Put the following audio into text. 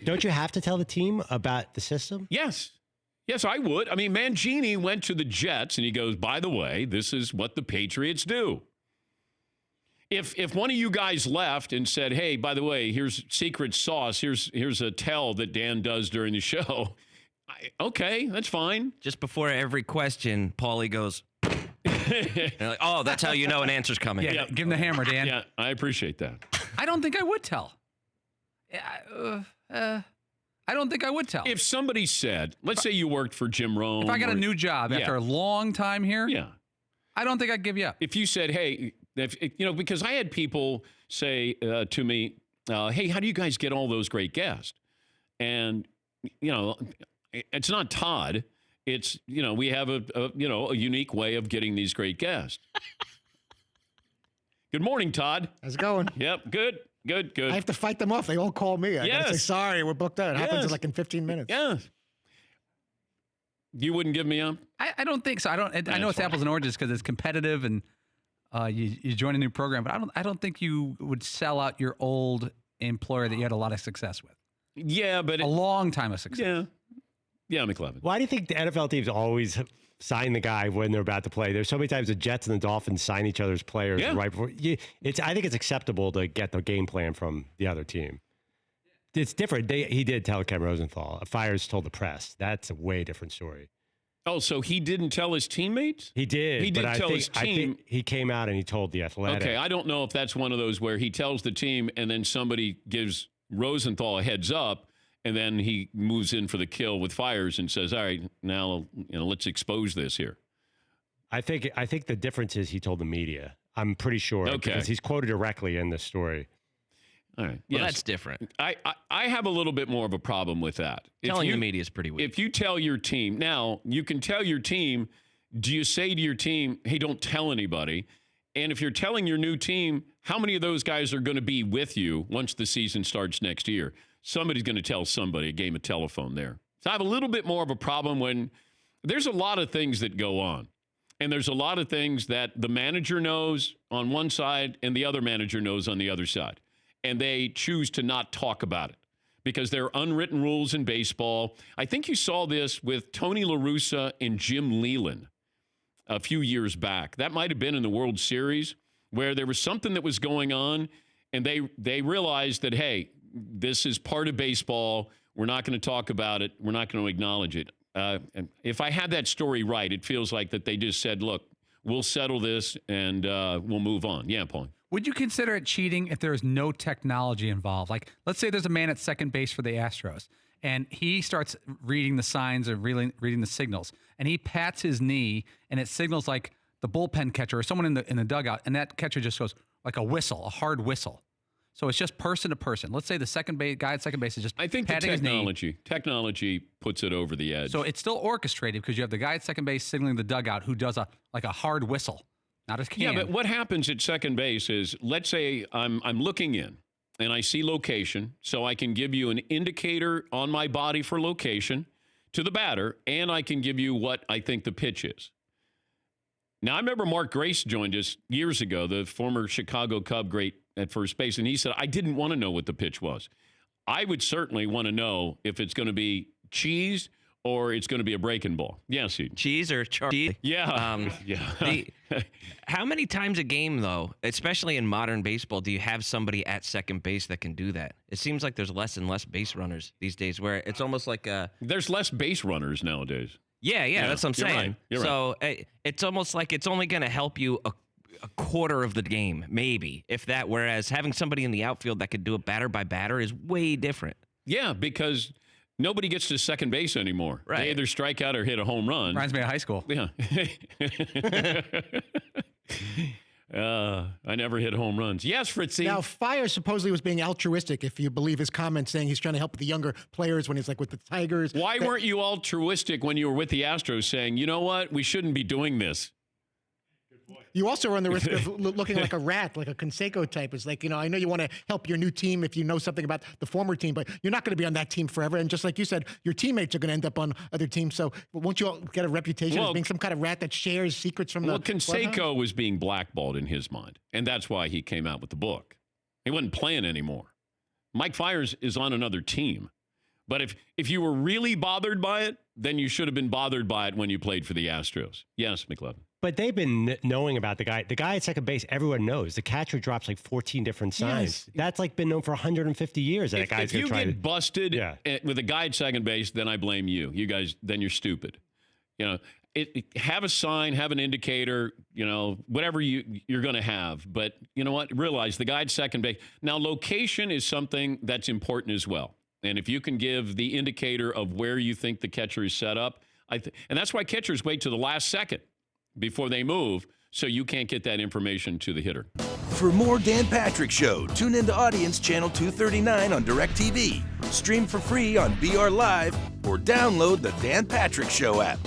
Don't you have to tell the team about the system? Yes. Yes, I would. I mean, Mangini went to the Jets, and he goes, by the way, this is what the Patriots do. If one of you guys left and said, hey, by the way, here's secret sauce, here's a tell that Dan does during the show, okay, that's fine. Just before every question, Paulie goes, like, oh, that's how you know an answer's coming. Yeah, give him the hammer, Dan. Yeah, I appreciate that. I don't think I would tell. I don't think I would tell. If somebody said, let's say you worked for Jim Rome. If I got a new job after a long time here, I don't think I'd give you up. If you said, hey, because I had people say to me, hey, how do you guys get all those great guests? And, it's not Todd. It's, we have a unique way of getting these great guests. Good morning, Todd. How's it going? Yep, good. I have to fight them off. They all call me. I gotta say, sorry, we're booked out. It happens in 15 minutes. Yes. You wouldn't give me up? I don't think so. I know it's apples and oranges because it's competitive and you join a new program, but I don't think you would sell out your old employer that you had a lot of success with. Yeah, but a long time of success. Yeah, McLevin. Why do you think the NFL teams always sign the guy when they're about to play? There's so many times the Jets and the Dolphins sign each other's players right before. I think it's acceptable to get the game plan from the other team. It's different. He did tell Ken Rosenthal. Fires told the press. That's a way different story. Oh, so he didn't tell his teammates? He did. He did tell his team. I think he came out and he told the Athletic. Okay, I don't know if that's one of those where he tells the team and then somebody gives Rosenthal a heads up. And then he moves in for the kill with Fires and says, all right, now let's expose this here. I think the difference is he told the media. I'm pretty sure because he's quoted directly in this story. All right. Well, that's different. I have a little bit more of a problem with that. Telling the media is pretty weak. If you tell your team, now you can tell your team, do you say to your team, hey, don't tell anybody? And if you're telling your new team, how many of those guys are going to be with you once the season starts next year? Somebody's going to tell somebody, a game of telephone there. So I have a little bit more of a problem when there's a lot of things that go on. And there's a lot of things that the manager knows on one side and the other manager knows on the other side. And they choose to not talk about it because there are unwritten rules in baseball. I think you saw this with Tony La Russa and Jim Leyland a few years back. That might have been in the World Series where there was something that was going on and they realized that, hey, this is part of baseball. We're not going to talk about it. We're not going to acknowledge it. And if I had that story right, it feels like that they just said, look, we'll settle this and we'll move on. Yeah, Paul. Would you consider it cheating if there is no technology involved? Like, let's say there's a man at second base for the Astros, and he starts reading the signs or reading the signals, and he pats his knee, and it signals like the bullpen catcher or someone in the dugout, and that catcher just goes like a whistle, a hard whistle. So it's just person to person. Let's say the guy at second base is just patting his knee. Technology puts it over the edge. So it's still orchestrated because you have the guy at second base signaling the dugout who does a hard whistle, not a can. Yeah, but what happens at second base is, let's say I'm looking in and I see location, so I can give you an indicator on my body for location to the batter, and I can give you what I think the pitch is. Now, I remember Mark Grace joined us years ago, the former Chicago Cub great at first base, and he said, I didn't want to know what the pitch was. I would certainly want to know if it's going to be cheese or it's going to be a breaking ball. Yes, Eden. Cheese or Charlie? Yeah. How many times a game, though, especially in modern baseball, do you have somebody at second base that can do that? It seems like there's less and less base runners these days where it's almost like there's less base runners nowadays. Yeah, that's what I'm saying. Right. You're so it's almost like it's only going to help you a quarter of the game, maybe, if that. Whereas having somebody in the outfield that could do it batter by batter is way different. Yeah, because nobody gets to second base anymore. Right. They either strike out or hit a home run. Reminds me of high school. Yeah. I never hit home runs. Yes, Fritzy. Now, Fire supposedly was being altruistic, if you believe his comments, saying he's trying to help the younger players when he's like with the Tigers. Why weren't you altruistic when you were with the Astros saying, you know what, we shouldn't be doing this? You also run the risk of looking like a rat, like a Canseco type. It's like, I know you want to help your new team if you know something about the former team, but you're not going to be on that team forever. And just like you said, your teammates are going to end up on other teams. So won't you all get a reputation as being some kind of rat that shares secrets from the Canseco was being blackballed in his mind, and that's why he came out with the book. He wasn't playing anymore. Mike Fiers is on another team. But if you were really bothered by it, then you should have been bothered by it when you played for the Astros. Yes, McLevin. But they've been knowing about the guy. The guy at second base, everyone knows. The catcher drops like 14 different signs. Yes. That's like been known for 150 years. That guy's If going you to try get busted Yeah. with a guy at second base, then I blame you. You guys, then you're stupid. Have a sign, have an indicator, whatever you're going to have. But you know what? Realize the guy at second base. Now, location is something that's important as well. And if you can give the indicator of where you think the catcher is set up, and that's why catchers wait to the last second before they move, so you can't get that information to the hitter. For more Dan Patrick Show, tune into Audience Channel 239 on DirecTV. Stream for free on BR Live or download the Dan Patrick Show app.